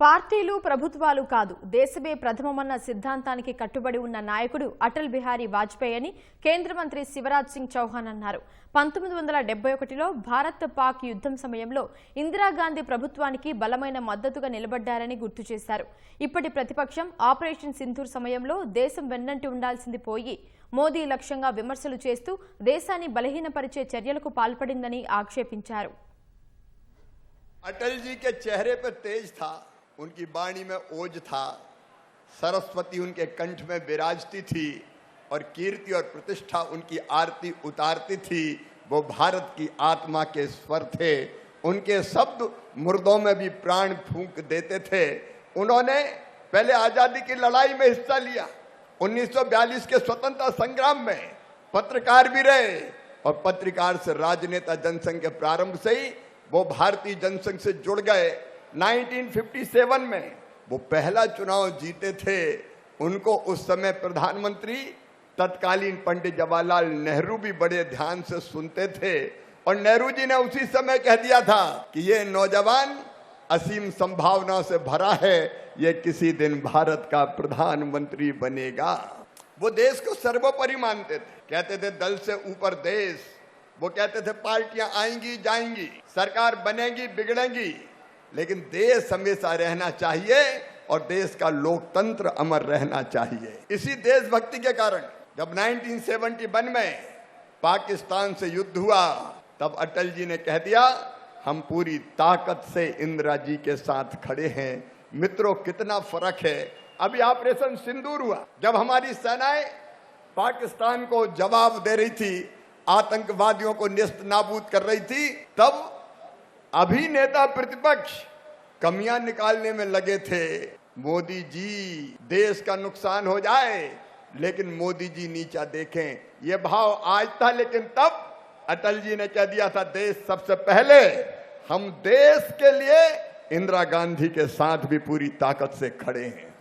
పార్టీలు ప్రభుత్వాలు కాదు దేశమే ప్రథమమన్న సిద్ధాంతానికి కట్టుబడి ఉన్న నాయకుడు అటల్ బిహారీ వాజ్పేయి అని కేంద్ర మంత్రి శివరాజ్ సింగ్ చౌహాన్ అన్నారు. 1971లో భారత్ పాక్ యుద్ధం సమయంలో ఇందిరాగాంధీ ప్రభుత్వానికి బలమైన మద్దతుగా నిలబడ్డారని గుర్తు చేశారు. ఇప్పటి ప్రతిపక్షం ఆపరేషన్ సింధూర్ సమయంలో దేశం వెన్నంటి ఉండాల్సింది పోయి మోదీ లక్ష్యంగా విమర్శలు చేస్తూ దేశాన్ని బలహీనపరిచే చర్యలకు పాల్పడిందని ఆక్షేపించారు. अटल जी के चेहरे पर तेज था, उनकी वाणी में ओज था, सरस्वती उनके कंठ में विराजती थी और कीर्ति और प्रतिष्ठा उनकी आरती उतारती थी। वो भारत की आत्मा के स्वर थे, उनके शब्द मुर्दों में भी प्राण फूंक देते थे। उन्होंने पहले आजादी की लड़ाई में हिस्सा लिया, 1942 के स्वतंत्रता संग्राम में पत्रकार भी रहे और पत्रकार से राजनेता जनसंघ के प्रारंभ से ही वो भारतीय जनसंघ से जुड़ गए। 1957 में वो पहला चुनाव जीते थे। उनको उस समय प्रधानमंत्री तत्कालीन पंडित जवाहरलाल नेहरू भी बड़े ध्यान से सुनते थे और नेहरू जी ने उसी समय कह दिया था कि ये नौजवान असीम संभावनाओं से भरा है, ये किसी दिन भारत का प्रधानमंत्री बनेगा। वो देश को सर्वोपरि मानते थे, कहते थे दल से ऊपर देश। वो कहते थे पार्टियां आएंगी जाएंगी, सरकार बनेगी बिगड़ेंगी, लेकिन देश हमेशा रहना चाहिए और देश का लोकतंत्र अमर रहना चाहिए। इसी देशभक्ति के कारण जब 1971 में पाकिस्तान से युद्ध हुआ तब अटल जी ने कह दिया हम पूरी ताकत से इंदिरा जी के साथ खड़े हैं। मित्रों, कितना फर्क है। अभी ऑपरेशन सिंदूर हुआ, जब हमारी सेनाएं पाकिस्तान को जवाब दे रही थी, आतंकवादियों को नेस्त नाबूद कर रही थी, तब अभी नेता प्रतिपक्ष कमियां निकालने में लगे थे। मोदी जी देश का नुकसान हो जाए लेकिन मोदी जी नीचा देखें, ये भाव आज था। लेकिन तब अटल जी ने कह दिया था देश सबसे पहले, हम देश के लिए इंदिरा गांधी के साथ भी पूरी ताकत से खड़े हैं।